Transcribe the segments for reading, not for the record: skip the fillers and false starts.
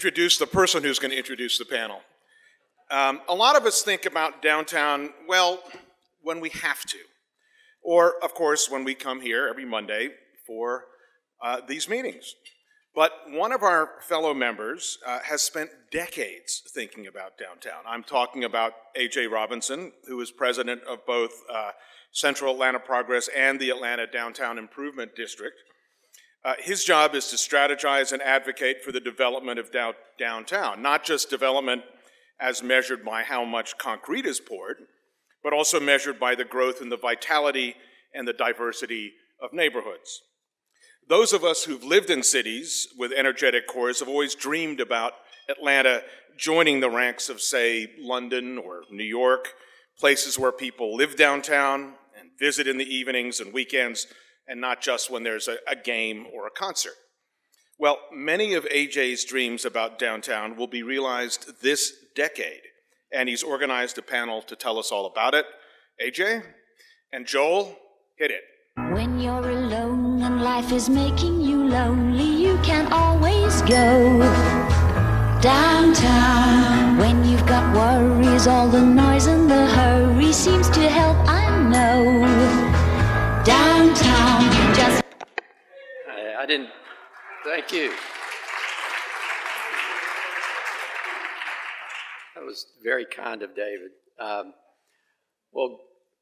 introduce the person who's going to introduce the panel. A lot of us think about downtown, well, when we have to. Or, of course, when we come here every Monday for these meetings. But one of our fellow members has spent decades thinking about downtown. I'm talking about A.J. Robinson, who is president of both Central Atlanta Progress and the Atlanta Downtown Improvement District. His job is to strategize and advocate for the development of downtown, not just development as measured by how much concrete is poured, but also measured by the growth and the vitality and the diversity of neighborhoods. Those of us who've lived in cities with energetic cores have always dreamed about Atlanta joining the ranks of, say, London or New York, places where people live downtown and visit in the evenings and weekends, and not just when there's a game or a concert. Well, many of AJ's dreams about downtown will be realized this decade, and he's organized a panel to tell us all about it. AJ and Joel, hit it. When you're alone and life is making you lonely, you can always go downtown. When you've got worries, all the noise and the hurry seems to help, I know. Downtown, just... I didn't... Thank you. That was very kind of David. Well,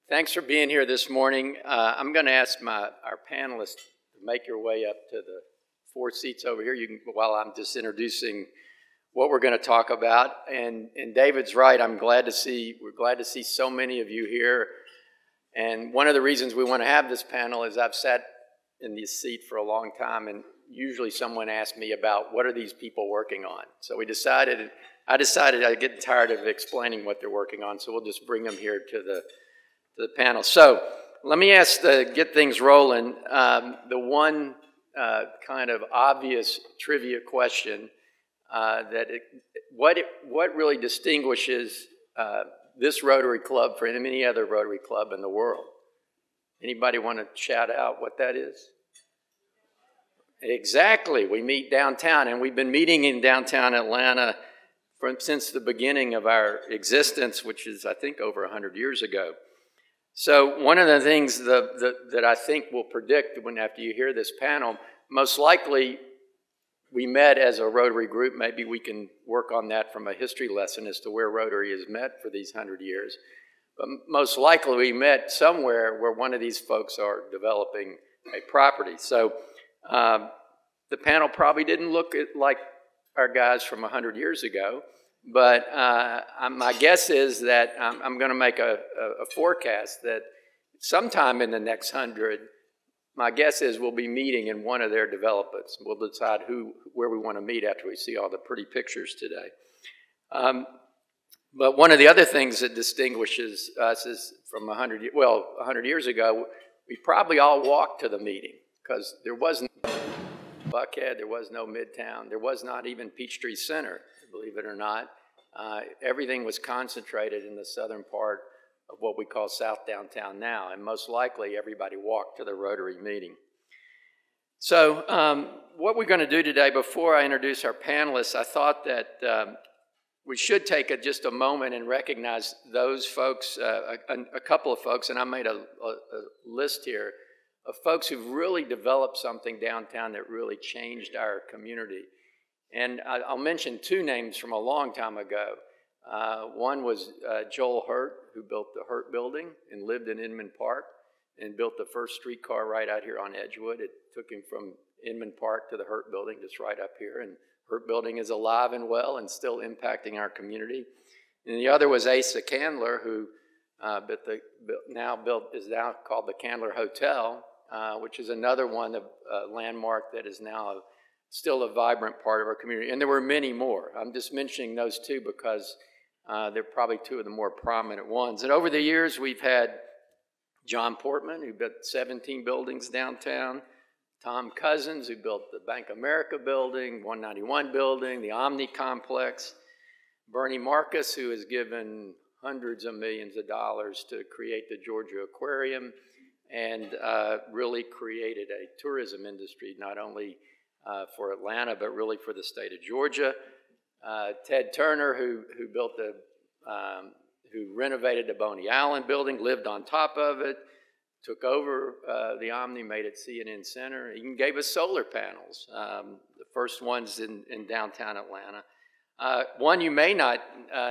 thanks for being here this morning. I'm going to ask our panelists to make your way up to the 4 seats over here. You can, while I'm just introducing what we're going to talk about. And David's right. We're glad to see so many of you here. And one of the reasons we want to have this panel is I've sat in this seat for a long time, and usually someone asks me about what are these people working on. So I decided I'd get tired of explaining what they're working on, so we'll just bring them here to the panel. So let me get things rolling. The one kind of obvious trivia question what really distinguishes this Rotary Club from any other Rotary Club in the world? Anybody want to shout out what that is? Exactly, we meet downtown, and we've been meeting in downtown Atlanta since the beginning of our existence, which is, I think, over 100 years ago. So one of the things that I think will predict after you hear this panel, most likely we met as a Rotary group. Maybe we can work on that from a history lesson as to where Rotary has met for these 100 years. But most likely we met somewhere where one of these folks are developing a property. So the panel probably didn't look like our guys from 100 years ago, but my guess is that I'm going to make a forecast that sometime in the next 100, my guess is we'll be meeting in one of their developments. We'll decide where we want to meet after we see all the pretty pictures today. But one of the other things that distinguishes us is from 100 years ago, we probably all walked to the meeting because there was no Buckhead, there was no Midtown, there was not even Peachtree Center, believe it or not. Everything was concentrated in the southern part of what we call South Downtown now, and most likely everybody walked to the Rotary meeting. So what we're going to do today, before I introduce our panelists, I thought that we should take just a moment and recognize those folks, a couple of folks, and I made a list here of folks who've really developed something downtown that really changed our community. And I'll mention 2 names from a long time ago. One was Joel Hurt, who built the Hurt Building and lived in Inman Park and built the first streetcar right out here on Edgewood. It took him from Inman Park to the Hurt Building, just right up here. And Hurt Building is alive and well and still impacting our community. And the other was Asa Candler, who is now called the Candler Hotel, which is another one, a landmark that is now still a vibrant part of our community. And there were many more. I'm just mentioning those 2 because they're probably 2 of the more prominent ones. And over the years, we've had John Portman, who built 17 buildings downtown, Tom Cousins, who built the Bank of America building, 191 building, the Omni Complex, Bernie Marcus, who has given hundreds of millions of dollars to create the Georgia Aquarium and really created a tourism industry, not only for Atlanta, but really for the state of Georgia. Ted Turner, who renovated the Boney Island building, lived on top of it, took over the Omni, made it CNN Center. He even gave us solar panels, the first ones in downtown Atlanta. One you may not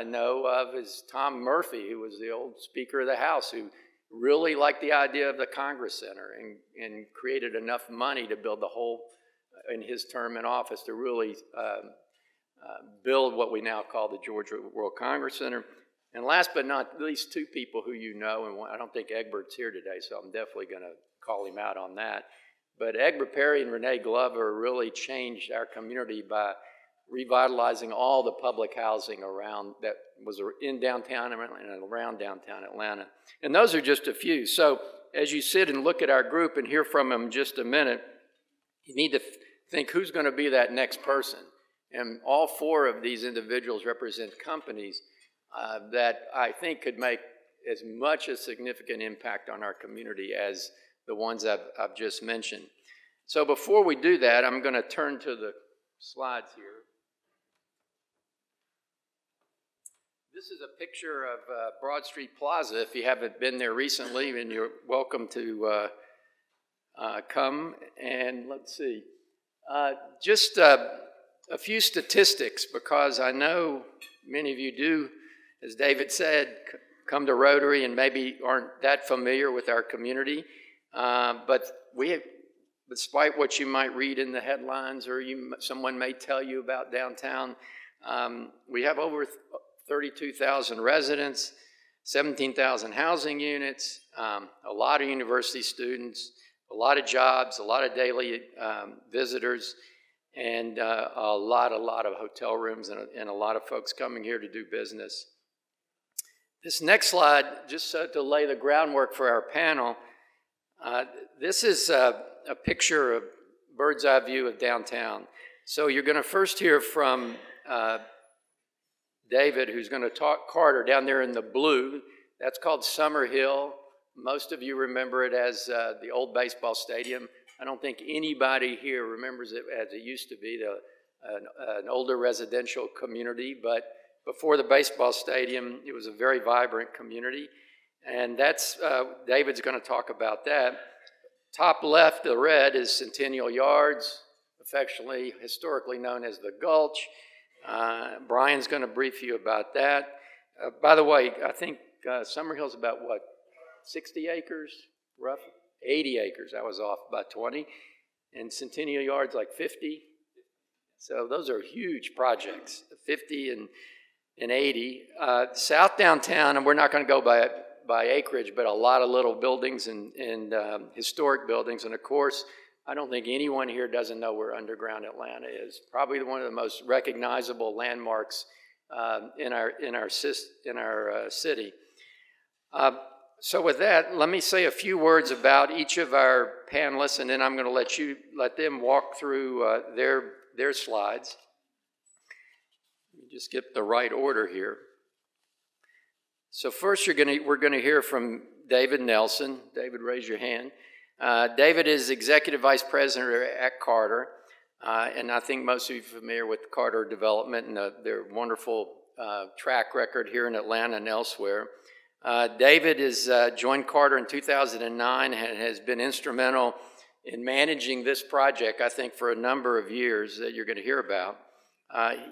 know of is Tom Murphy, who was the old Speaker of the House, who really liked the idea of the Congress Center and created enough money to build the whole, in his term in office, to really build what we now call the Georgia World Congress Center. And last but not least, two people who you know, and I don't think Egbert's here today, so I'm definitely going to call him out on that. But Egbert Perry and Renee Glover really changed our community by revitalizing all the public housing around that was in downtown and around downtown Atlanta. And those are just a few. So as you sit and look at our group and hear from them in just a minute, you need to think who's going to be that next person. And all four of these individuals represent companies that I think could make as much a significant impact on our community as the ones I've just mentioned. So before we do that, I'm going to turn to the slides here. This is a picture of Broad Street Plaza. If you haven't been there recently, then you're welcome to come. And let's see, just a few statistics, because I know many of you do, as David said, come to Rotary and maybe aren't that familiar with our community. But despite what you might read in the headlines or someone may tell you about downtown, we have over 32,000 residents, 17,000 housing units, a lot of university students, a lot of jobs, a lot of daily visitors, and a lot of hotel rooms and a lot of folks coming here to do business. This next slide, just to lay the groundwork for our panel, this is a picture of bird's eye view of downtown. So you're going to first hear from David, who's going to talk Carter down there in the blue. That's called Summer Hill. Most of you remember it as the old baseball stadium. I don't think anybody here remembers it as it used to be, an older residential community, but before the baseball stadium, it was a very vibrant community. And that's, David's going to talk about that. Top left, the red, is Centennial Yards, affectionately, historically known as the Gulch. Brian's going to brief you about that. By the way, I think Summerhill's about, what, 60 acres, rough? 80 acres, I was off by 20. And Centennial Yards, like 50. So those are huge projects, 50 and 80. South downtown, and we're not going to go by acreage, but a lot of little buildings and historic buildings. And of course, I don't think anyone here doesn't know where Underground Atlanta is. Probably one of the most recognizable landmarks in our city. So with that, let me say a few words about each of our panelists, and then I'm going to let them walk through their slides. Let me just get the right order here. So first, we're going to hear from David Nelson. David, raise your hand. David is Executive Vice President at Carter, and I think most of you are familiar with Carter Development and their wonderful track record here in Atlanta and elsewhere. David has joined Carter in 2009 and has been instrumental in managing this project, I think, for a number of years that you're going to hear about.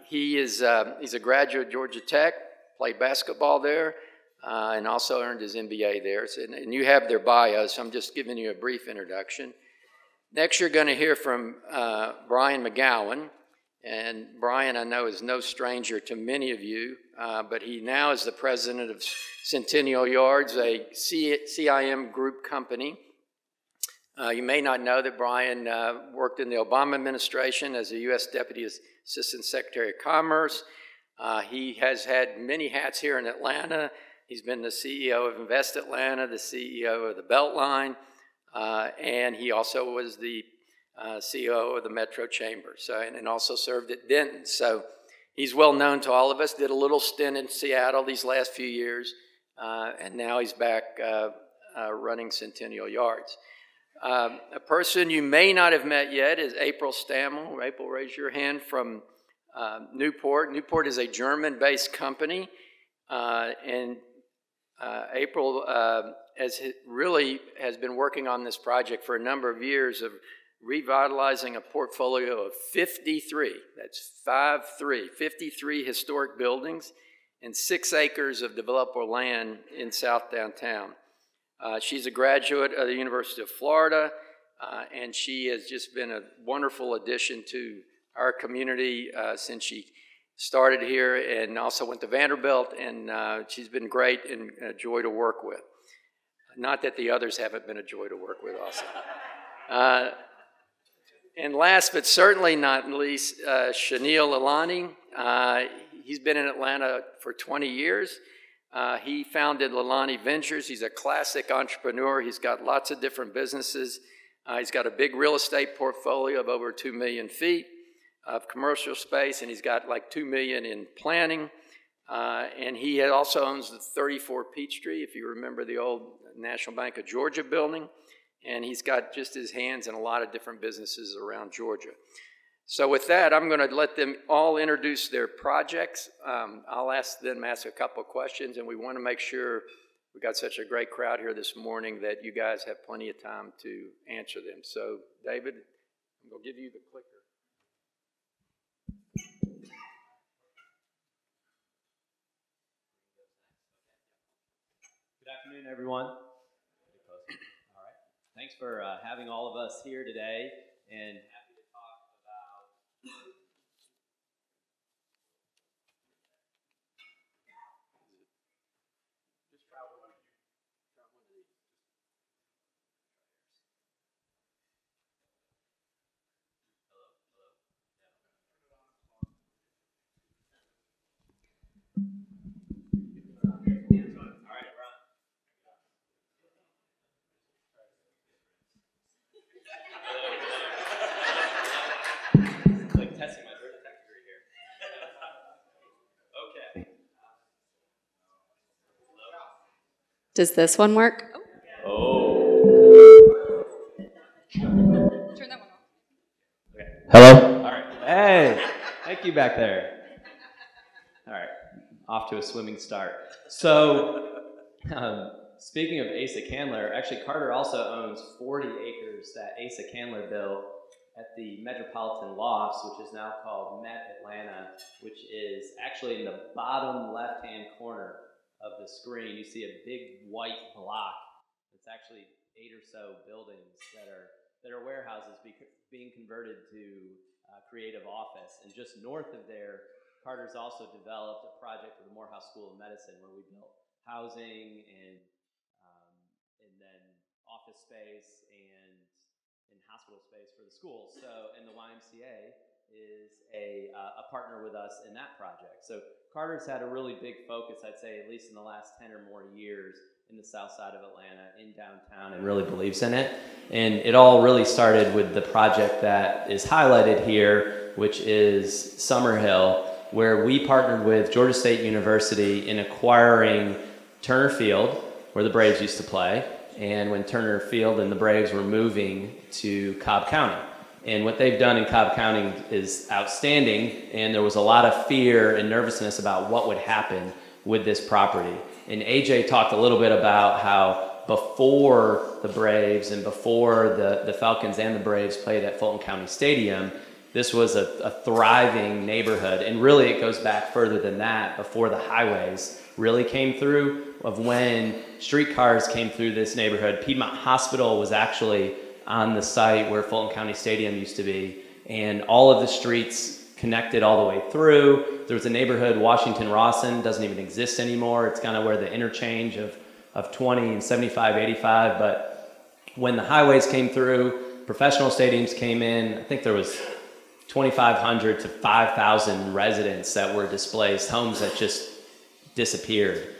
He's a graduate of Georgia Tech, played basketball there, and also earned his MBA there. So, and you have their bios, so I'm just giving you a brief introduction. Next, you're going to hear from Brian McGowan. And Brian, I know, is no stranger to many of you, but he now is the president of Centennial Yards, a CIM group company. You may not know that Brian worked in the Obama administration as a U.S. Deputy Assistant Secretary of Commerce. He has had many hats here in Atlanta. He's been the CEO of Invest Atlanta, the CEO of the Beltline, and he also was the CEO of the Metro Chamber, and also served at Denton. So he's well known to all of us, did a little stint in Seattle these last few years, and now he's back running Centennial Yards. A person you may not have met yet is April Stammel. April, raise your hand, from Newport. Newport is a German-based company, and April really has been working on this project for a number of years of revitalizing a portfolio of 53, that's 53 historic buildings and 6 acres of developable land in South Downtown. She's a graduate of the University of Florida, and she has just been a wonderful addition to our community since she started here, and also went to Vanderbilt, and she's been great and a joy to work with. Not that the others haven't been a joy to work with also. And last but certainly not least, Shanil Lalani. He's been in Atlanta for 20 years. He founded Lalani Ventures. He's a classic entrepreneur. He's got lots of different businesses. He's got a big real estate portfolio of over 2 million feet of commercial space, and he's got like 2 million in planning. And he also owns the 34 Peachtree, if you remember the old National Bank of Georgia building. And he's got just his hands in a lot of different businesses around Georgia. So with that, I'm going to let them all introduce their projects. I'll ask a couple of questions, and we want to make sure we got such a great crowd here this morning that you guys have plenty of time to answer them. So David, I'm going to give you the clicker. Good afternoon, everyone. All right. Thanks for having all of us here today, and happy to talk about Does this one work? Oh. Turn that one off. Okay. Hello? All right. Hey, thank you back there. All right, off to a swimming start. So, speaking of Asa Candler, actually Carter also owns 40 acres that Asa Candler built at the Metropolitan Lofts, which is now called Met Atlanta, which is actually in the bottom left-hand corner of the screen. You see a big white block. It's actually 8 or so buildings that are warehouses being converted to creative office. And just north of there, Carter's also developed a project with the Morehouse School of Medicine where we built housing and then office space and hospital space for the schools. So, and the YMCA is a partner with us in that project. So Carter's had a really big focus, I'd say, at least in the last 10 or more years in the south side of Atlanta, in downtown, and really believes in it. And it all really started with the project that is highlighted here, which is Summerhill, where we partnered with Georgia State University in acquiring Turner Field, where the Braves used to play, and when Turner Field and the Braves were moving to Cobb County. And what they've done in Cobb County is outstanding, and there was a lot of fear and nervousness about what would happen with this property. And AJ talked a little bit about how before the Braves and before the Falcons and the Braves played at Fulton County Stadium, this was a thriving neighborhood. And really it goes back further than that, before the highways really came through, of when streetcars came through this neighborhood. Piedmont Hospital was actually on the site where Fulton County Stadium used to be, and all of the streets connected all the way through. There was a neighborhood, Washington-Rawson, doesn't even exist anymore. It's kind of where the interchange of 20 and 75, 85, but when the highways came through, professional stadiums came in. I think there was 2,500 to 5,000 residents that were displaced, homes that just disappeared.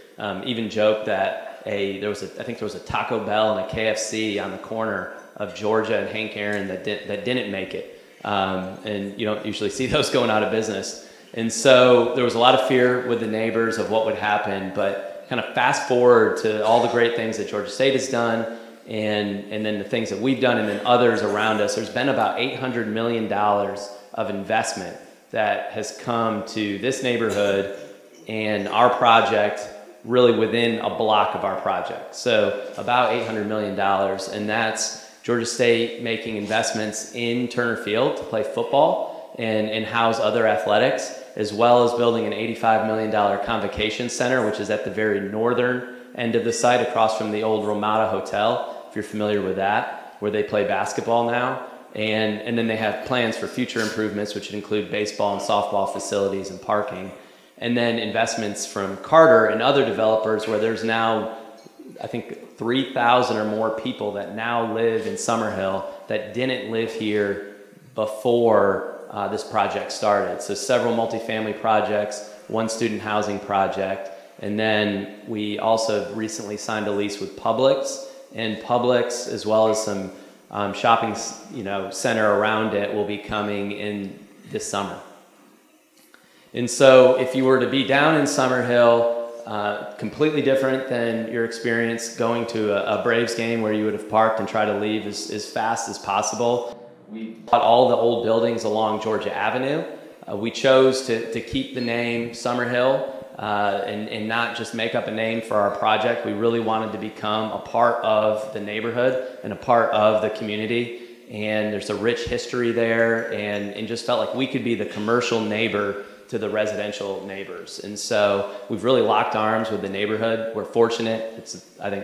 Even joked that I think there was a Taco Bell and a KFC on the corner of Georgia and Hank Aaron that didn't make it. And you don't usually see those going out of business. And so there was a lot of fear with the neighbors of what would happen, but kind of fast forward to all the great things that Georgia State has done, and then the things that we've done, and then others around us. There's been about $800 million of investment that has come to this neighborhood and our project really within a block of our project. So about $800 million, and that's Georgia State making investments in Turner Field to play football and house other athletics, as well as building an $85 million convocation center, which is at the very northern end of the site across from the old Ramada Hotel, if you're familiar with that, where they play basketball now. And then they have plans for future improvements, which include baseball and softball facilities and parking. And then investments from Carter and other developers where there's now, I think, 3,000 or more people that now live in Summerhill that didn't live here before this project started. So several multifamily projects, one student housing project, and then we also recently signed a lease with Publix, and Publix, as well as some shopping, center around it, will be coming in this summer. And so if you were to be down in Summerhill, completely different than your experience going to a Braves game where you would have parked and tried to leave as fast as possible. We bought all the old buildings along Georgia Avenue. We chose to keep the name Summerhill and not just make up a name for our project. We really wanted to become a part of the neighborhood and a part of the community. And there's a rich history there, and just felt like we could be the commercial neighbor to the residential neighbors. And so we've really locked arms with the neighborhood. We're fortunate.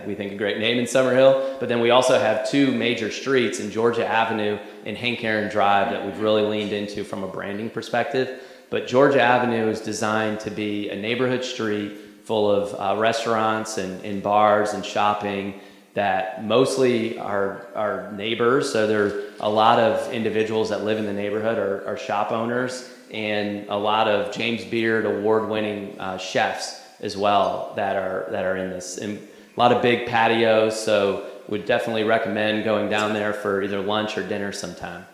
We think a great name in Summerhill, but then we also have two major streets in Georgia Avenue and Hank Aaron Drive that we've really leaned into from a branding perspective. But Georgia Avenue is designed to be a neighborhood street full of restaurants and bars and shopping that mostly are neighbors. So there's a lot of individuals that live in the neighborhood are shop owners, and a lot of James Beard award-winning chefs as well that are in this. And a lot of big patios, so would definitely recommend going down there for either lunch or dinner sometime.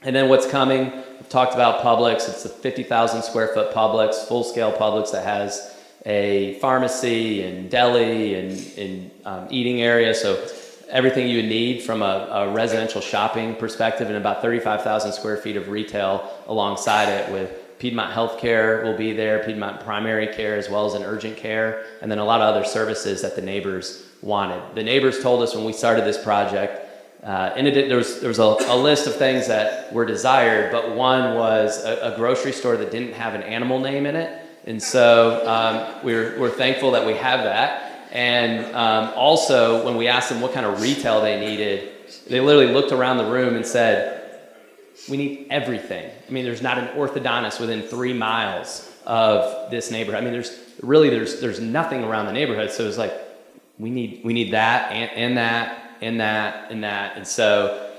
And then what's coming, we've talked about Publix. It's a 50,000 square foot Publix, full-scale Publix that has a pharmacy and deli and eating area, so everything you would need from a residential shopping perspective, and about 35,000 square feet of retail alongside it, with Piedmont Healthcare will be there, Piedmont Primary Care, as well as an urgent care, and then a lot of other services that the neighbors wanted. The neighbors told us when we started this project, and there was a list of things that were desired, but one was a grocery store that didn't have an animal name in it. And so we're thankful that we have that. And also, when we asked them what kind of retail they needed, they literally looked around the room and said, we need everything. I mean, there's not an orthodontist within 3 miles of this neighborhood. I mean, there's nothing around the neighborhood. So it's like, we need that and that and that and that. And so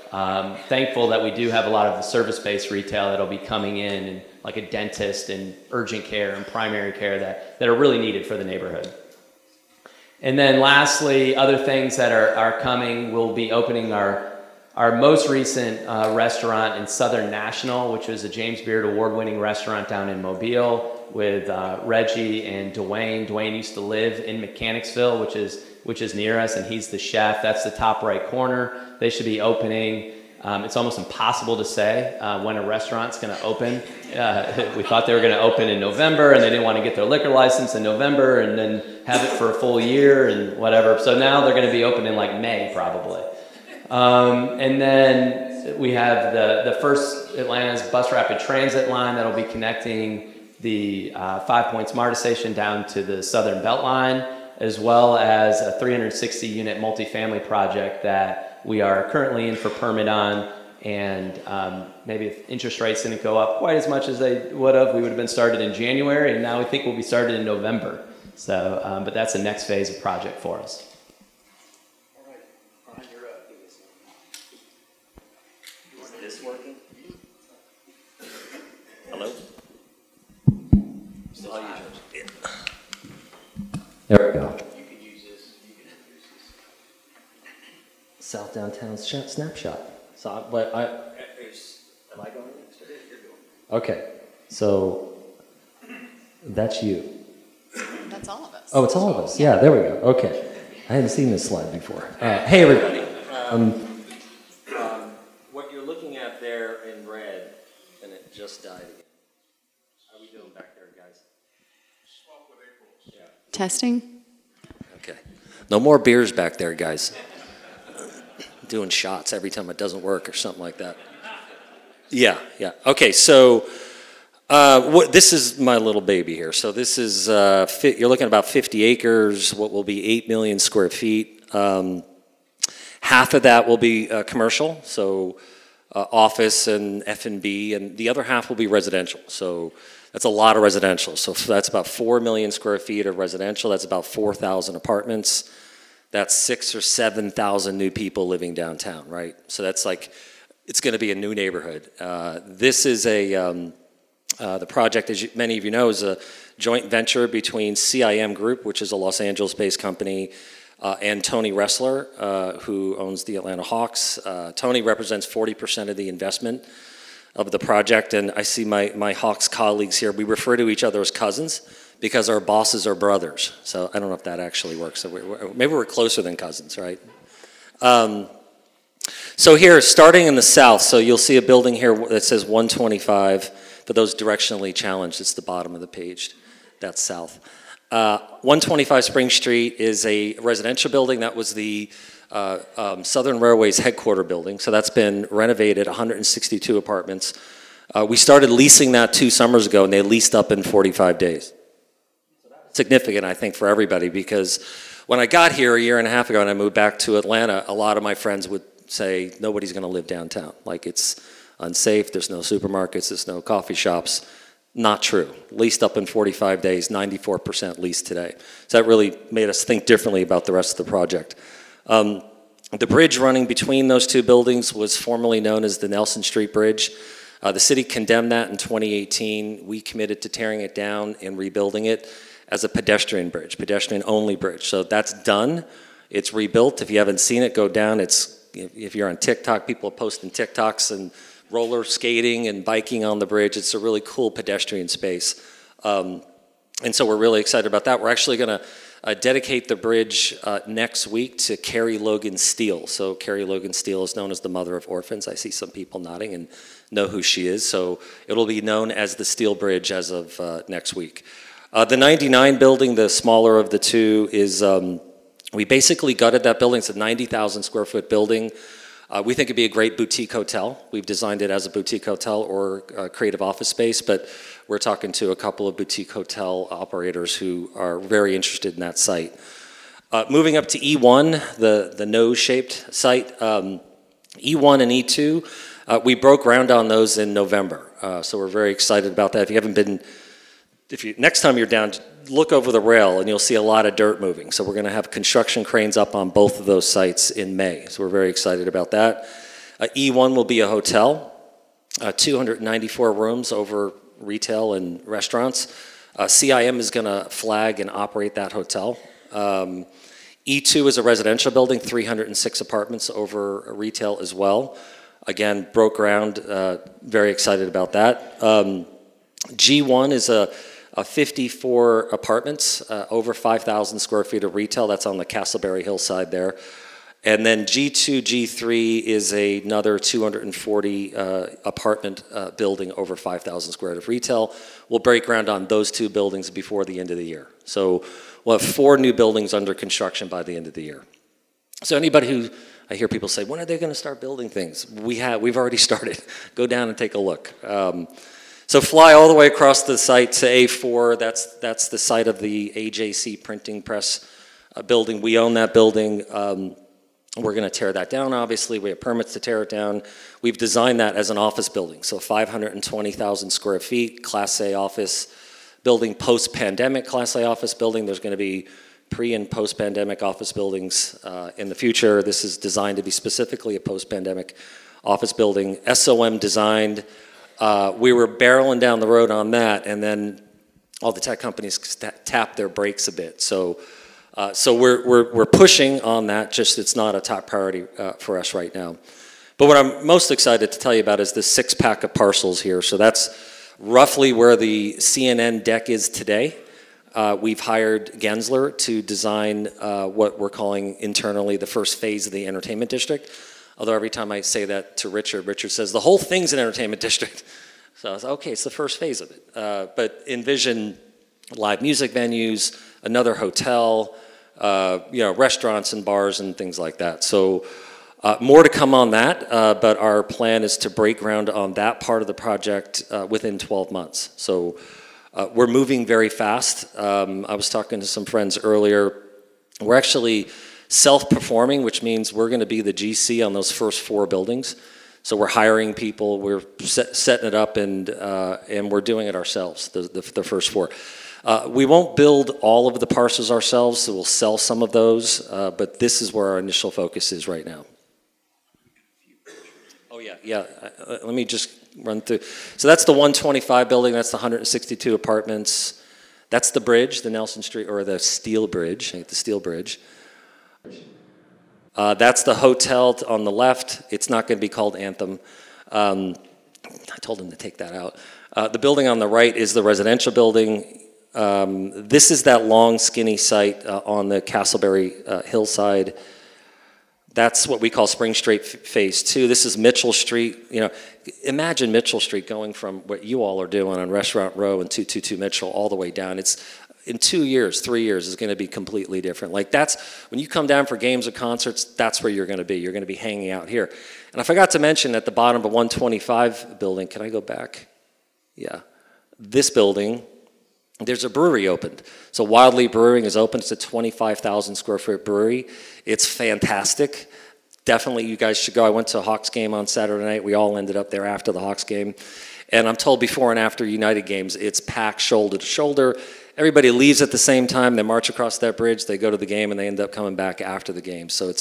thankful that we do have a lot of the service-based retail that'll be coming in, and like a dentist and urgent care and primary care that are really needed for the neighborhood. And then lastly, other things that are coming, we'll be opening our most recent restaurant in Southern National, which is a James Beard award-winning restaurant down in Mobile with Reggie and Dwayne. Dwayne used to live in Mechanicsville, which is near us, and he's the chef. That's the top right corner. They should be opening. It's almost impossible to say when a restaurant's going to open. We thought they were going to open in November, and they didn't want to get their liquor license in November and then have it for a full year and whatever. So now they're going to be open in like May probably. And then we have the first Atlanta's bus rapid transit line that'll be connecting the 5 Points MARTA station down to the Southern Beltline, as well as a 360-unit multifamily project that we are currently in for permit on. And maybe if interest rates didn't go up quite as much as they would have, we would have been started in January, and now we think we'll be started in November. So, but that's the next phase of project for us. All right, Brian, you're up. Is this working? Hello? Still how you use it? There we go. You can use this. You can introduce this. South Downtown Snapshot. So, but Am I going next? You're going. okay. So that's you. That's all of us. Oh, it's all of us. Yeah, there we go. Okay. I hadn't seen this slide before. Hey, everybody. What you're looking at there in red, and it just died again. doing back there, guys? Testing? Okay. No more beers back there, guys. Doing shots every time it doesn't work or something like that. Yeah. Okay, so this is my little baby here. So this is, you're looking at about 50 acres, what will be 8 million square feet. Half of that will be commercial, so office and F&B, and the other half will be residential. So that's a lot of residential. So that's about 4 million square feet of residential. That's about 4,000 apartments. That's 6,000 or 7,000 new people living downtown, right? So that's like, it's going to be a new neighborhood. This is the project, as many of you know, is a joint venture between CIM Group, which is a Los Angeles-based company, and Tony Ressler, who owns the Atlanta Hawks. Tony represents 40% of the investment of the project, and I see my Hawks colleagues here. We refer to each other as cousins because our bosses are brothers. So I don't know if that actually works. So maybe we're closer than cousins, right? So here, starting in the south, so you'll see a building here that says 125. For those directionally challenged, it's the bottom of the page. That's south. 125 Spring Street is a residential building. That was the Southern Railway's headquarter building. So that's been renovated, 162 apartments. We started leasing that 2 summers ago, and they leased up in 45 days. Significant, I think, for everybody, because when I got here a year and a half ago and I moved back to Atlanta, a lot of my friends would say, nobody's going to live downtown. Like, it's unsafe, there's no supermarkets, there's no coffee shops. Not true. Leased up in 45 days, 94% leased today. So that really made us think differently about the rest of the project. The bridge running between those 2 buildings was formerly known as the Nelson Street Bridge. The city condemned that in 2018. We committed to tearing it down and rebuilding it as a pedestrian bridge, pedestrian-only bridge. So that's done. It's rebuilt. If you haven't seen it, go down. If you're on TikTok, people are posting TikToks and roller skating and biking on the bridge. It's a really cool pedestrian space. And so we're really excited about that. We're actually going to dedicate the bridge next week to Carrie Logan Steele. So Carrie Logan Steele is known as the mother of orphans. I see some people nodding and know who she is. So it'll be known as the Steele Bridge as of next week. The 99 building, the smaller of the 2, is, we basically gutted that building. It's a 90,000 square foot building. We think it'd be a great boutique hotel. We've designed it as a boutique hotel or a creative office space, but we're talking to a couple of boutique hotel operators who are very interested in that site. Moving up to E1, the nose-shaped site, E1 and E2, we broke ground on those in November. So we're very excited about that. If you haven't been, next time you're down, look over the rail and you'll see a lot of dirt moving. So we're going to have construction cranes up on both of those sites in May. So we're very excited about that. E1 will be a hotel, 294 rooms over retail and restaurants. CIM is going to flag and operate that hotel. E2 is a residential building, 306 apartments over retail as well. Again, broke ground, very excited about that. G1 is a 54 apartments, over 5,000 square feet of retail. That's on the Castleberry Hillside there. And then G2, G3 is another 240 apartment building over 5,000 square feet of retail. We'll break ground on those 2 buildings before the end of the year. So we'll have 4 new buildings under construction by the end of the year. So anybody who, I hear people say, when are they going to start building things? We've already started. Go down and take a look. So fly all the way across the site to A4. That's the site of the AJC printing press building. We own that building. We're going to tear that down, obviously. We have permits to tear it down. We've designed that as an office building, so 520,000 square feet, Class A office building, post-pandemic Class A office building. There's going to be pre- and post-pandemic office buildings in the future. This is designed to be specifically a post-pandemic office building. SOM designed. We were barreling down the road on that, and then all the tech companies tapped their brakes a bit. So we're pushing on that, just it's not a top priority for us right now. But what I'm most excited to tell you about is this 6-pack of parcels here. So that's roughly where the CNN deck is today. We've hired Gensler to design what we're calling internally the first phase of the entertainment district. Although every time I say that to Richard, Richard says, the whole thing's an entertainment district. So I was okay, it's the first phase of it. But envision live music venues, another hotel, restaurants and bars and things like that. So more to come on that, but our plan is to break ground on that part of the project within 12 months. So we're moving very fast. I was talking to some friends earlier. We're actually self-performing, which means we're going to be the GC on those first 4 buildings. So we're hiring people, we're setting it up, and we're doing it ourselves, the first 4. We won't build all of the parcels ourselves, so we'll sell some of those, but this is where our initial focus is right now. Oh yeah. Let me just run through. So that's the 125 building, that's the 162 apartments. That's the bridge, the Nelson Street, or the Steel Bridge, the Steel Bridge. That's the hotel on the left. It's not going to be called Anthem. I told him to take that out. The building on the right is the residential building. This is that long, skinny site on the Castleberry hillside. That's what we call Spring Street Phase 2. This is Mitchell Street. Imagine Mitchell Street going from what you all are doing on Restaurant Row and 222 Mitchell all the way down. It's in 2 years, 3 years, is going to be completely different. Like that's, when you come down for games or concerts, that's where you're going to be. You're going to be hanging out here. And I forgot to mention at the bottom of the 125 building, can I go back? Yeah. This building, there's a brewery opened. So Wildly Brewing is open. It's a 25,000 square foot brewery. It's fantastic. Definitely you guys should go. I went to a Hawks game on Saturday night. We all ended up there after the Hawks game. And I'm told before and after United games, it's packed shoulder to shoulder. Everybody leaves at the same time. They march across that bridge. They go to the game, and they end up coming back after the game. So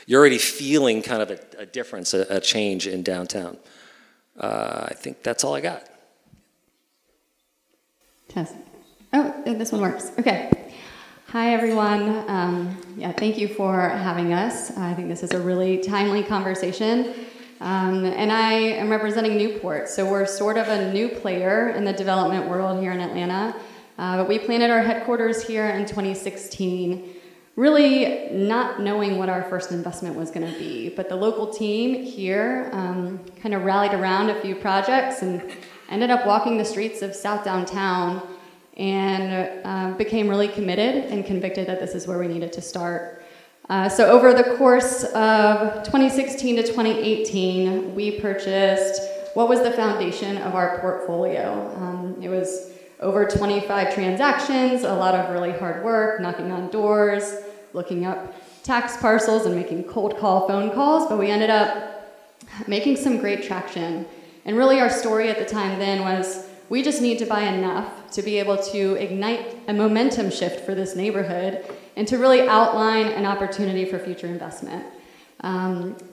you're already feeling kind of a difference, a change in downtown. I think that's all I got. Test. Oh, this one works. Okay. Hi, everyone. Thank you for having us. I think this is a really timely conversation. And I am representing Newport, so we're sort of a new player in the development world here in Atlanta. But we planted our headquarters here in 2016, really not knowing what our first investment was going to be. But the local team here kind of rallied around a few projects and ended up walking the streets of South Downtown and became really committed and convicted that this is where we needed to start. So over the course of 2016 to 2018, we purchased what was the foundation of our portfolio. It was over 25 transactions, a lot of really hard work, knocking on doors, looking up tax parcels and making cold call phone calls, but we ended up making some great traction. And really our story at the time then was we just need to buy enough to be able to ignite a momentum shift for this neighborhood and to really outline an opportunity for future investment.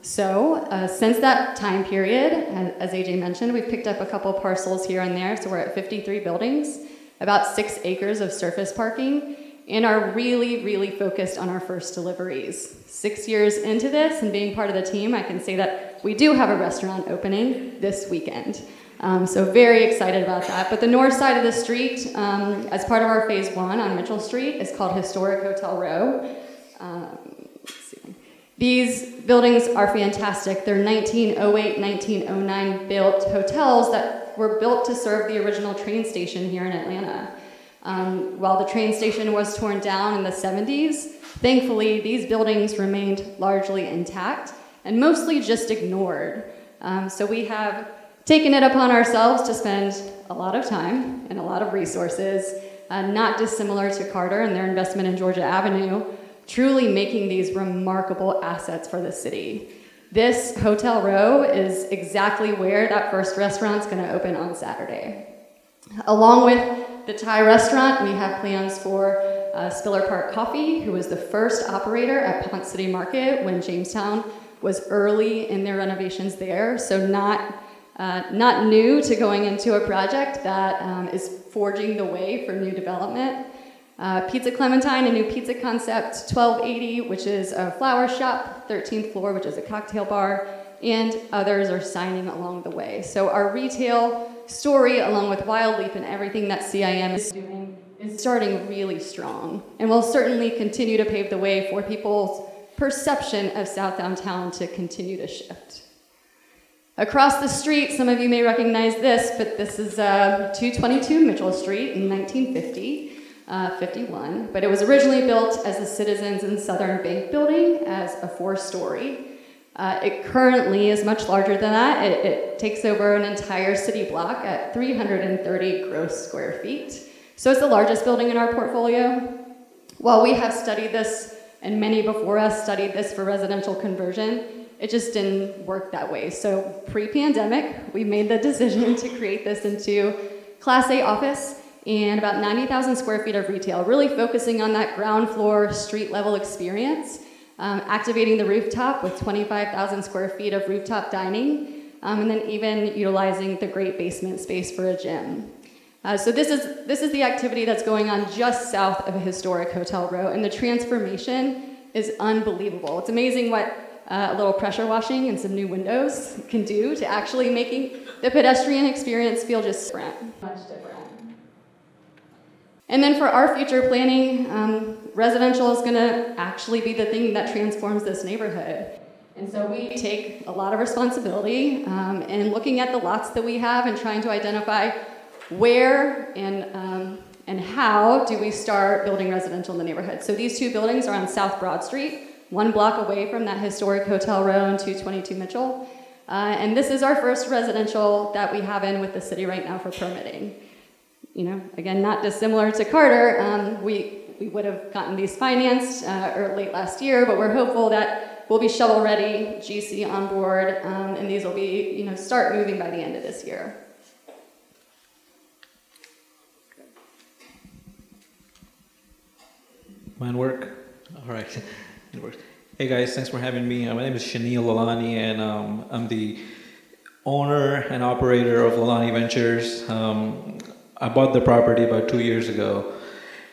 Since that time period, as AJ mentioned, we've picked up a couple parcels here and there, so we're at 53 buildings, about 6 acres of surface parking, and are really, really focused on our first deliveries. 6 years into this and being part of the team, I can say that we do have a restaurant opening this weekend. So very excited about that. But the north side of the street, as part of our phase 1 on Mitchell Street, is called Historic Hotel Row. These buildings are fantastic. They're 1908, 1909 built hotels that were built to serve the original train station here in Atlanta. While the train station was torn down in the 70s, thankfully these buildings remained largely intact and mostly just ignored. So we have taken it upon ourselves to spend a lot of time and a lot of resources, not dissimilar to Carter and their investment in Georgia Avenue, truly making these remarkable assets for the city. This Hotel Row is exactly where that first restaurant's going to open on Saturday. Along with the Thai restaurant, we have plans for Spiller Park Coffee, who was the first operator at Ponce City Market when Jamestown was early in their renovations there, so not new to going into a project that is forging the way for new development. Pizza Clementine, a new pizza concept, 1280, which is a flower shop, 13th floor, which is a cocktail bar, and others are signing along the way. So our retail story, along with Wildleaf and everything that CIM is doing, is starting really strong. And will certainly continue to pave the way for people's perception of South Downtown to continue to shift. Across the street, some of you may recognize this, but this is 222 Mitchell Street in 1951. But it was originally built as the Citizens and Southern Bank building as a 4-story. It currently is much larger than that. It takes over an entire city block at 330 gross square feet. So it's the largest building in our portfolio. While we have studied this, and many before us studied this for residential conversion, it just didn't work that way. So pre-pandemic, we made the decision to create this into Class A office and about 90,000 square feet of retail, really focusing on that ground floor, street level experience, activating the rooftop with 25,000 square feet of rooftop dining, and then even utilizing the great basement space for a gym. So this is the activity that's going on just south of a historic hotel row, and the transformation is unbelievable. It's amazing what a little pressure washing and some new windows can do to actually making the pedestrian experience feel just different, much different. And then for our future planning, residential is gonna actually be the thing that transforms this neighborhood. And so we take a lot of responsibility in looking at the lots that we have and trying to identify where and how do we start building residential in the neighborhood. So these two buildings are on South Broad Street, 1 block away from that historic hotel row in 222 Mitchell. And this is our first residential that we have in with the city right now for permitting. You know, again, not dissimilar to Carter, we would have gotten these financed late last year, but we're hopeful that we'll be shovel ready, GC on board, and these will be, you know, start moving by the end of this year. Mine work? All right, it works. Hey guys, thanks for having me. My name is Shanil Lalani, and I'm the owner and operator of Lalani Ventures. I bought the property about 2 years ago,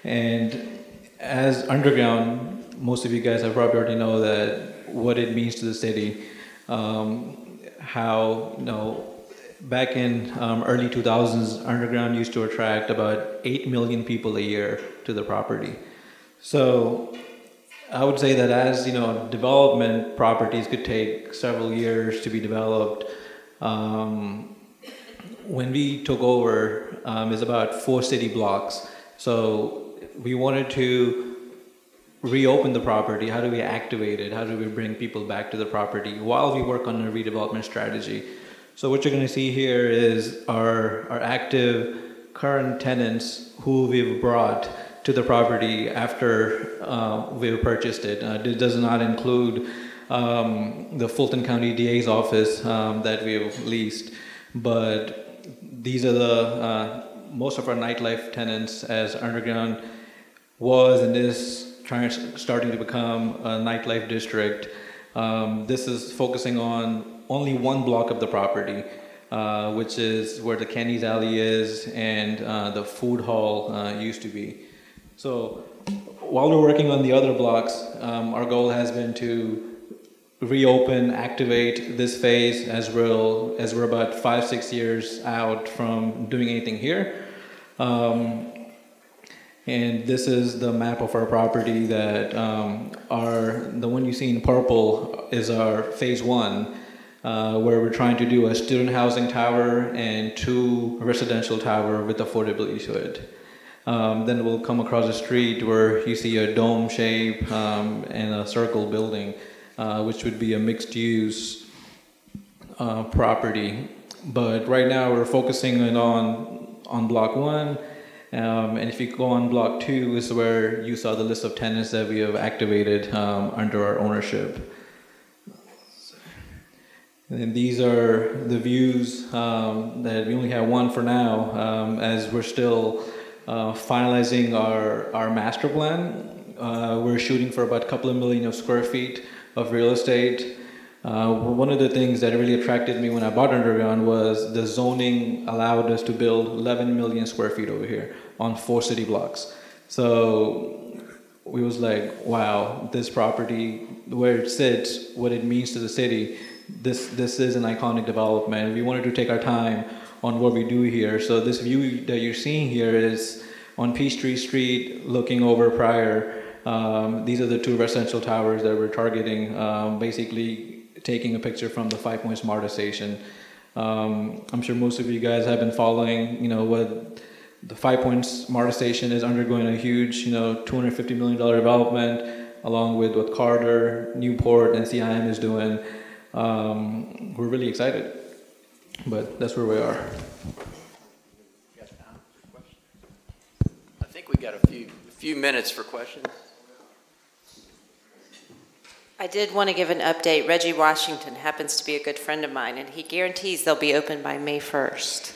and as underground, most of you guys have probably already know that what it means to the city. How, you know, back in early 2000s, underground used to attract about 8 million people a year to the property. So I would say that as, you know, development properties could take several years to be developed. When we took over, it's about 4 city blocks. So we wanted to reopen the property. How do we activate it? How do we bring people back to the property while we work on a redevelopment strategy? So what you're going to see here is our active current tenants who we've brought to the property after we've purchased it. It does not include the Fulton County DA's office that we've leased, but these are the most of our nightlife tenants, as underground was and is starting to become a nightlife district. This is focusing on only 1 block of the property, which is where the Kenny's Alley is and the food hall used to be. So while we're working on the other blocks, our goal has been to reopen, activate this phase as we're about 5-6 years out from doing anything here. And this is the map of our property that the one you see in purple is our phase 1, where we're trying to do a student housing tower and 2 residential tower with affordability to it. Then we'll come across a street where you see a dome shape and a circle building, which would be a mixed-use property. But right now we're focusing on block 1, and if you go on block 2 is where you saw the list of tenants that we have activated under our ownership. And these are the views that we only have 1 for now, as we're still finalizing our master plan. We're shooting for about a couple of million of square feet of real estate. One of the things that really attracted me when I bought underground was the zoning allowed us to build 11 million square feet over here on 4 city blocks. So we was like, wow, this property, where it sits, what it means to the city, this is an iconic development. We wanted to take our time on what we do here. So this view that you're seeing here is on Peachtree Street, looking over Pryor. These are the 2 residential towers that we're targeting, basically taking a picture from the 5 Points MARTA station. I'm sure most of you guys have been following, what the 5 Points MARTA station is undergoing a huge, $250 million development, along with what Carter, Newport, and CIM is doing. We're really excited, but that's where we are. I think we got a few minutes for questions. I did want to give an update. Reggie Washington happens to be a good friend of mine, and he guarantees they'll be open by May 1st.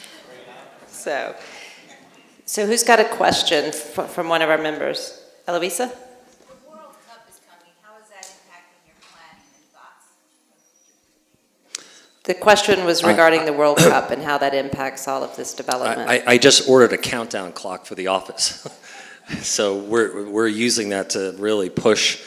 So who's got a question from one of our members? Eloisa? The World Cup is coming. How is that impacting your planning and thoughts? The question was regarding the World Cup and how that impacts all of this development. I just ordered a countdown clock for the office. So we're using that to really push.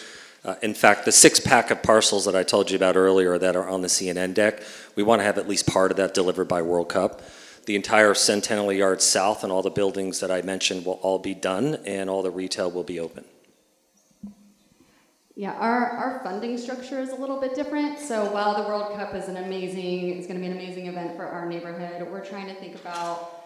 In fact, the 6-pack of parcels that I told you about earlier that are on the CNN deck, we want to have at least part of that delivered by World Cup. The entire Centennial Yard South and all the buildings that I mentioned will all be done, and all the retail will be open. Yeah, our funding structure is a little bit different. So while the World Cup is it's going to be an amazing event for our neighborhood, we're trying to think about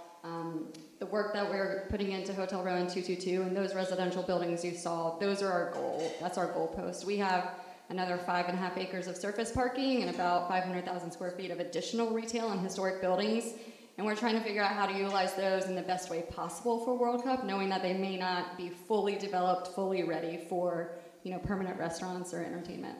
the work that we're putting into Hotel Row and 222 and those residential buildings you saw. Those are our goal. That's our goalpost. We have another 5.5 acres of surface parking and about 500,000 square feet of additional retail and historic buildings. And we're trying to figure out how to utilize those in the best way possible for World Cup, knowing that they may not be fully developed, fully ready for permanent restaurants or entertainment.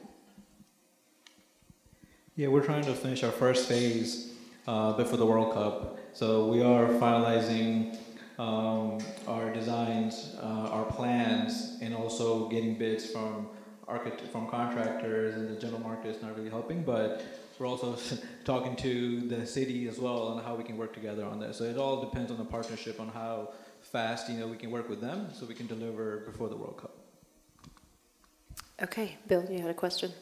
Yeah, we're trying to finish our first phase before the World Cup. So we are finalizing our designs, our plans, and also getting bids from contractors, and the general market is not really helping, but we're also talking to the city as well on how we can work together on this. So it all depends on the partnership on how fast we can work with them so we can deliver before the World Cup. Okay, Bill, you had a question?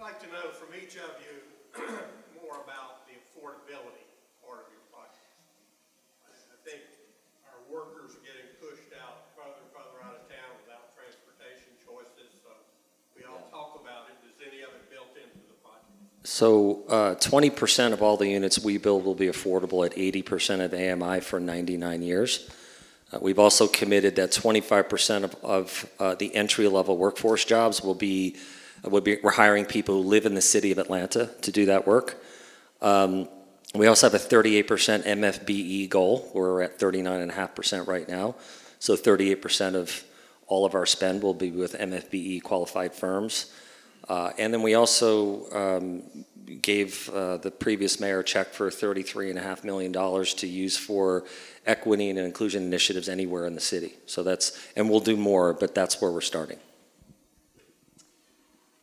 I'd like to know from each of you more about the affordability part of your project. I think our workers are getting pushed out further and further out of town without transportation choices. So we all talk about it. Is any of it built into the project? So 20% of all the units we build will be affordable at 80% of AMI for 99 years. We've also committed that 25% of the entry-level workforce jobs we're hiring people who live in the city of Atlanta to do that work. We also have a 38% MFBE goal. We're at 39.5% right now. So 38% of all of our spend will be with MFBE qualified firms. And then we also gave the previous mayor a check for $33.5 million to use for equity and inclusion initiatives anywhere in the city. So and we'll do more, but that's where we're starting.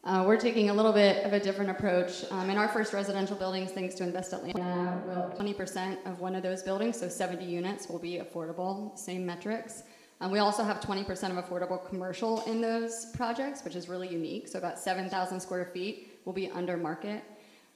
We're taking a little bit of a different approach. In our first residential buildings, thanks to Invest Atlanta, 20% of one of those buildings, so 70 units, will be affordable, same metrics. We also have 20% of affordable commercial in those projects, which is really unique. So about 7,000 square feet will be under market.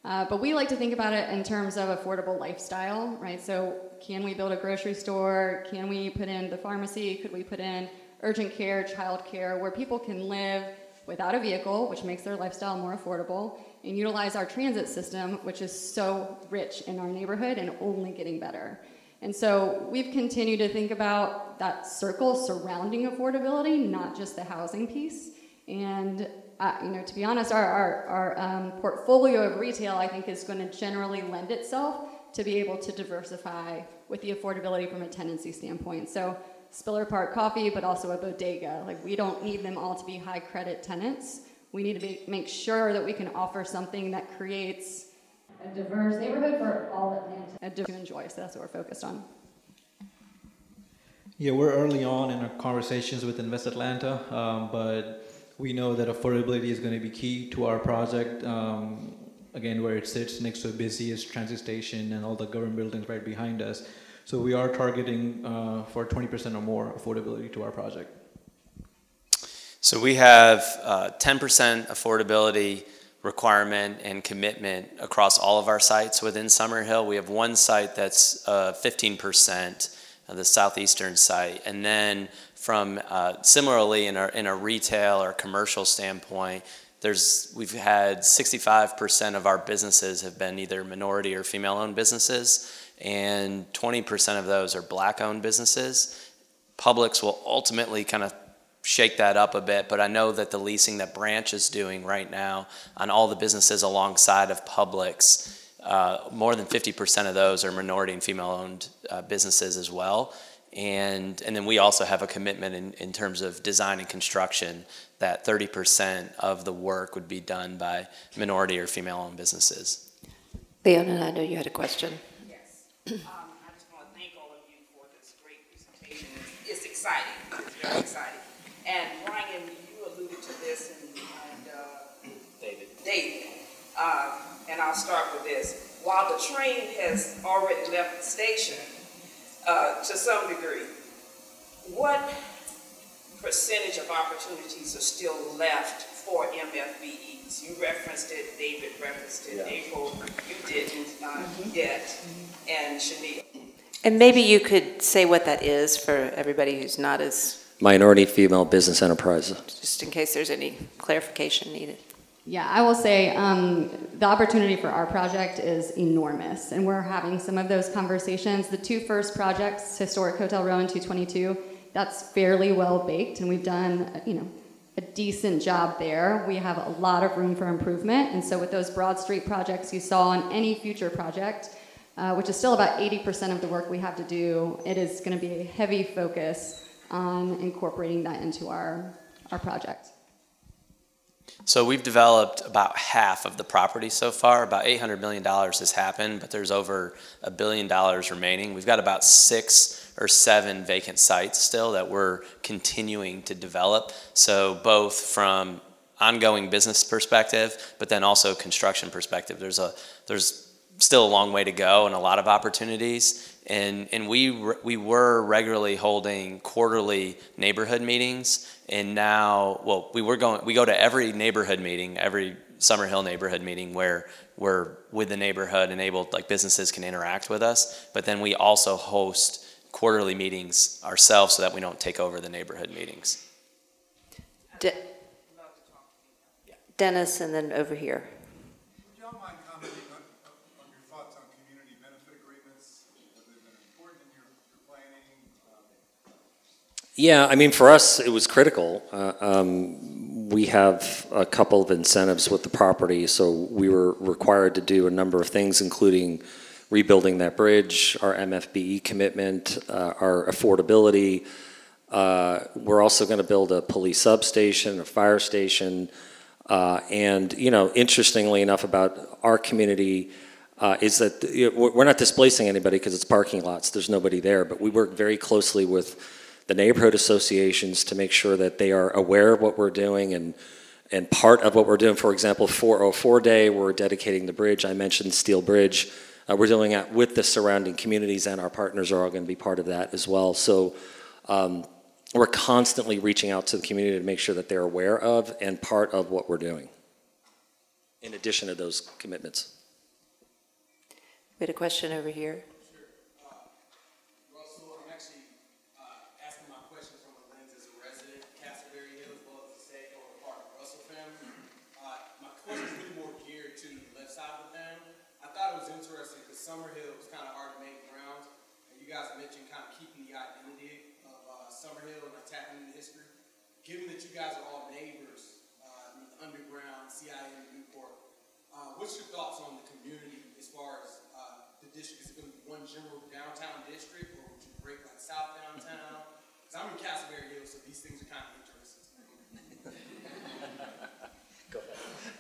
But we like to think about it in terms of affordable lifestyle, right? So can we build a grocery store? Can we put in the pharmacy? Could we put in urgent care, child care, where people can live without a vehicle, which makes their lifestyle more affordable, and utilize our transit system, which is so rich in our neighborhood and only getting better. And so we've continued to think about that circle surrounding affordability, not just the housing piece. And to be honest, our portfolio of retail, I think, is going to generally lend itself to be able to diversify with the affordability from a tenancy standpoint. So Spiller Park Coffee, but also a bodega. Like, we don't need them all to be high credit tenants. We need to make sure that we can offer something that creates a diverse neighborhood for all Atlanta to enjoy. So that's what we're focused on. Yeah, we're early on in our conversations with Invest Atlanta, but we know that affordability is going to be key to our project. Again, where it sits next to the busiest transit station and all the government buildings right behind us. So we are targeting for 20% or more affordability to our project. So we have 10% affordability requirement and commitment across all of our sites within Summerhill. We have one site that's 15%, the southeastern site, and then from similarly in a retail or commercial standpoint, we've had 65% of our businesses have been either minority or female-owned businesses, and 20% of those are black-owned businesses. Publix will ultimately kind of shake that up a bit, but I know that the leasing that Branch is doing right now on all the businesses alongside of Publix, more than 50% of those are minority and female-owned businesses as well. And then we also have a commitment in terms of design and construction that 30% of the work would be done by minority or female-owned businesses. Leona, I know you had a question. Yes. I just want to thank all of you for this great presentation. It's exciting. It's very exciting. And Ryan, you alluded to this, and David. And I'll start with this. While the train has already left the station, to some degree, what percentage of opportunities are still left for MFBEs? You referenced it, David referenced it, April, you didn't yet, and Shanita. And maybe you could say what that is for everybody who's not as... Minority female business enterprises. Just in case there's any clarification needed. Yeah, I will say the opportunity for our project is enormous, and we're having some of those conversations. The two first projects, Historic Hotel Row and 222, that's fairly well baked, and we've done a decent job there. We have a lot of room for improvement, and so with those Broad Street projects you saw on any future project, which is still about 80% of the work we have to do, it is going to be a heavy focus on incorporating that into our project. So we've developed about half of the property so far. About $800 million has happened, but there's over $1 billion remaining. We've got about 6 or 7 vacant sites still that we're continuing to develop. So both from ongoing business perspective, but then also construction perspective. There's still a long way to go and a lot of opportunities. And we were regularly holding quarterly neighborhood meetings, and now, well, we go to every neighborhood meeting, every Summerhill neighborhood meeting where we're with the neighborhood and businesses can interact with us, but then we also host quarterly meetings ourselves so that we don't take over the neighborhood meetings. Dennis, and then over here. Yeah, I mean, for us, it was critical. We have a couple of incentives with the property, so we were required to do a number of things, including rebuilding that bridge, our MFBE commitment, our affordability. We're also going to build a police substation, a fire station, and interestingly enough about our community is that we're not displacing anybody because it's parking lots. There's nobody there, but we work very closely with the neighborhood associations to make sure that they are aware of what we're doing and part of what we're doing. For example, 404 Day, we're dedicating the bridge. I mentioned Steel Bridge. We're doing it with the surrounding communities, and our partners are all going to be part of that as well. So we're constantly reaching out to the community to make sure that they're aware of and part of what we're doing, in addition to those commitments. We had a question over here. Summerhill was kind of hard to make ground, and you guys mentioned kind of keeping the identity of Summerhill and tapping into history. Given that you guys are all neighbors, the underground, CIM, Newport, what's your thoughts on the community as far as the district? Is it going to be one general downtown district, or would you break like South Downtown? Because I'm in Castleberry Hill, so these things are kind of interesting to me. Go ahead.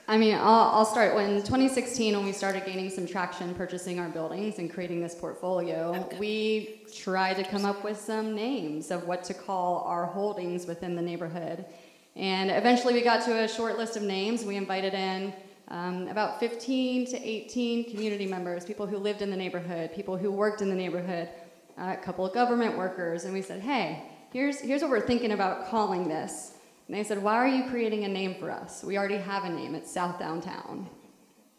I mean, I'll start. When 2016, when we started gaining some traction purchasing our buildings and creating this portfolio, we tried to come up with some names of what to call our holdings within the neighborhood. And eventually we got to a short list of names. We invited in about 15 to 18 community members, people who lived in the neighborhood, people who worked in the neighborhood, a couple of government workers, and we said, hey, here's what we're thinking about calling this. And they said, why are you creating a name for us? We already have a name. It's South Downtown.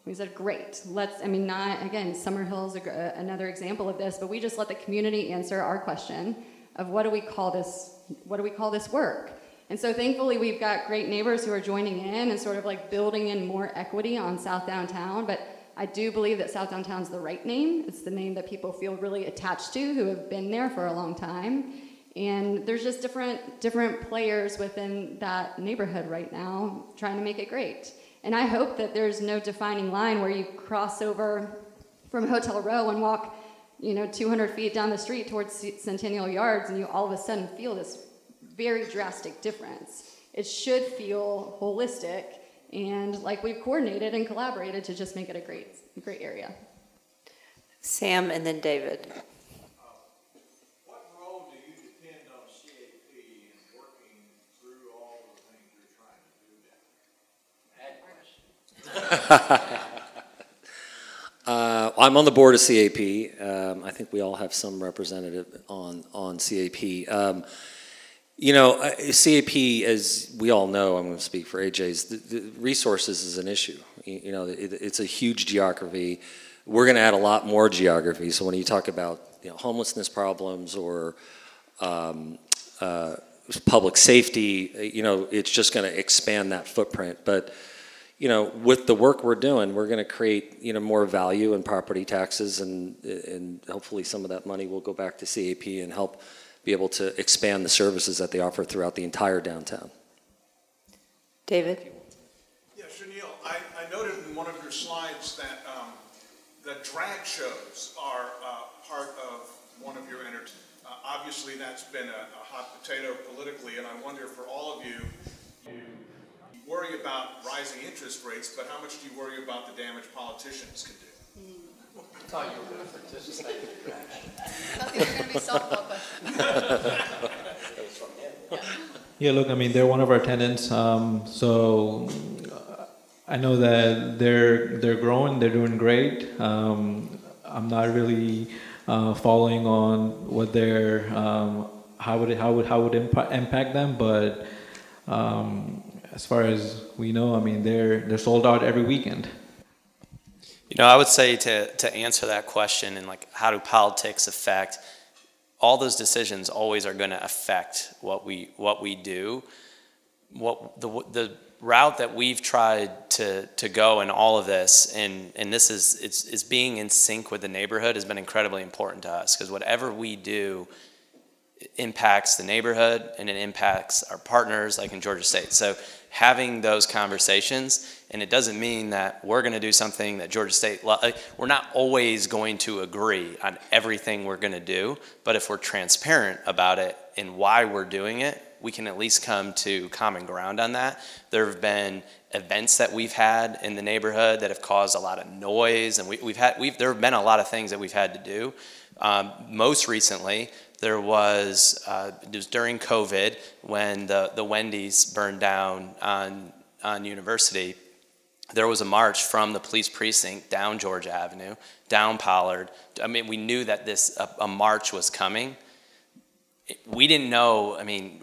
We said, great. Again, Summerhill is another example of this, but we just let the community answer our question of what do we call this work? And so thankfully we've got great neighbors who are joining in and sort of like building in more equity on South Downtown. But I do believe that South Downtown's the right name. It's the name that people feel really attached to who have been there for a long time. And there's just different players within that neighborhood right now trying to make it great. And I hope that there's no defining line where you cross over from Hotel Row and walk, 200 feet down the street towards Centennial Yards and you all of a sudden feel this very drastic difference. It should feel holistic and like we've coordinated and collaborated to just make it a great area. Sam and then David. What role do you depend on CAP in working through all the things you're trying to do down there? I'm on the board of CAP. I think we all have some representative on CAP. CAP, as we all know, I'm going to speak for AJ's, the resources is an issue. It's a huge geography. We're going to add a lot more geography. So when you talk about homelessness problems or public safety, it's just going to expand that footprint. But with the work we're doing, we're going to create more value in property taxes, and hopefully some of that money will go back to CAP and help be able to expand the services that they offer throughout the entire downtown. David? Yeah, Chanel, I noted in one of your slides that the drag shows are part of one of your entertainment. Obviously, that's been a hot potato politically, and I wonder for all of you, you worry about rising interest rates, but how much do you worry about the damage politicians can do? I thought you were going to participate in the action. I think they're going to be softball questions. Yeah, look, I mean, they're one of our tenants, so I know that they're growing, they're doing great. I'm not really following on what their how would impact them, but as far as we know, I mean, they're sold out every weekend. I would say to answer that question and like how do politics affect, all those decisions always are going to affect what we do. The route that we've tried to go in all of this, and this is being in sync with the neighborhood has been incredibly important to us, because whatever we do impacts the neighborhood and it impacts our partners like in Georgia State. So having those conversations, and it doesn't mean that we're going to do something that Georgia State, we're not always going to agree on everything we're going to do, but if we're transparent about it and why we're doing it, we can at least come to common ground on that. There have been events that we've had in the neighborhood that have caused a lot of noise, and there have been a lot of things that we've had to do. Most recently, it was during COVID when the Wendy's burned down on University. There was a march from the police precinct down Georgia Avenue, down Pollard. I mean, we knew that a march was coming. We didn't know, I mean,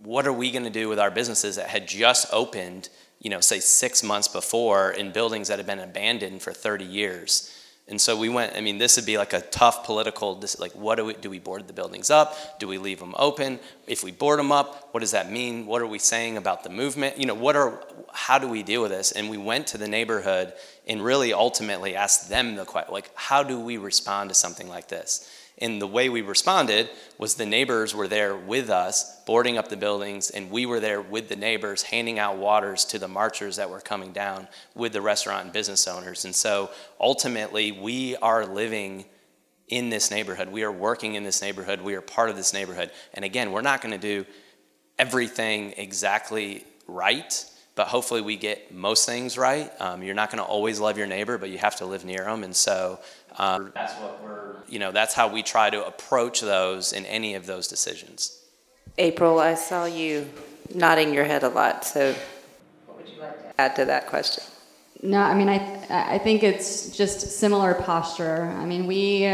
what are we going to do with our businesses that had just opened, say 6 months before in buildings that had been abandoned for 30 years? And so we went, I mean, this would be like a tough political, like what do we board the buildings up? Do we leave them open? If we board them up, what does that mean? What are we saying about the movement? How do we deal with this? And we went to the neighborhood and really ultimately asked them the question, like, how do we respond to something like this? And the way we responded was the neighbors were there with us, boarding up the buildings, and we were there with the neighbors, handing out waters to the marchers that were coming down with the restaurant and business owners. And so ultimately, we are living in this neighborhood. We are working in this neighborhood. We are part of this neighborhood. And again, we're not going to do everything exactly right, but hopefully we get most things right. You're not going to always love your neighbor, but you have to live near them. And so that's what that's how we try to approach those in any of those decisions. April, I saw you nodding your head a lot, so what would you like to add to that question? No, I mean, I think it's just similar posture. I mean, we,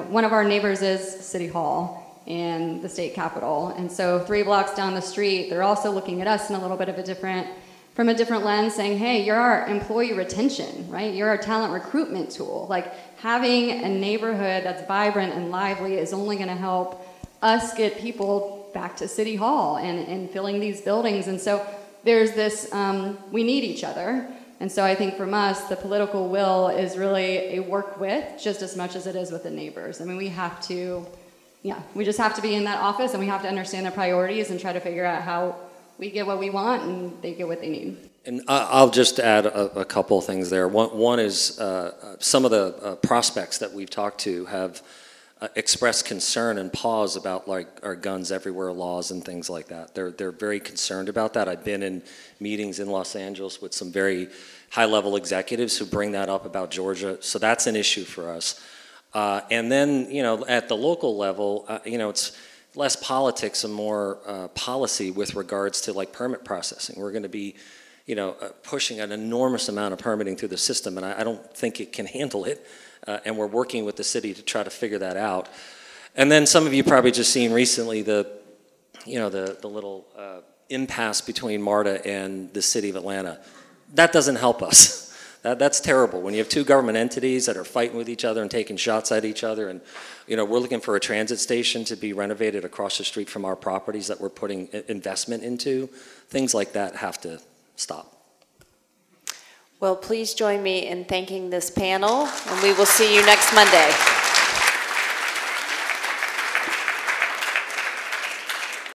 one of our neighbors is City Hall and the state capitol. And so 3 blocks down the street, they're also looking at us in a little bit of a different lens, saying, hey, you're our employee retention, right? You're our talent recruitment tool. Like, having a neighborhood that's vibrant and lively is only going to help us get people back to City Hall and filling these buildings. And so there's this, we need each other. And so I think from us, the political will is really a work with just as much as it is with the neighbors. I mean, we have to, we just have to be in that office and we have to understand their priorities and try to figure out how we get what we want and they get what they need. And I'll just add a couple of things there. One is some of the prospects that we've talked to have expressed concern and pause about like our guns everywhere laws and things like that. They're very concerned about that. I've been in meetings in Los Angeles with some very high-level executives who bring that up about Georgia. So that's an issue for us. And then, at the local level, it's less politics and more policy with regards to like permit processing. We're going to be pushing an enormous amount of permitting through the system, and I don't think it can handle it. And we're working with the city to try to figure that out. And then some of you probably just seen recently the little impasse between MARTA and the city of Atlanta. That doesn't help us. That's terrible. When you have two government entities that are fighting with each other and taking shots at each other, and we're looking for a transit station to be renovated across the street from our properties that we're putting investment into, things like that have to stop. Well, please join me in thanking this panel, and we will see you next Monday.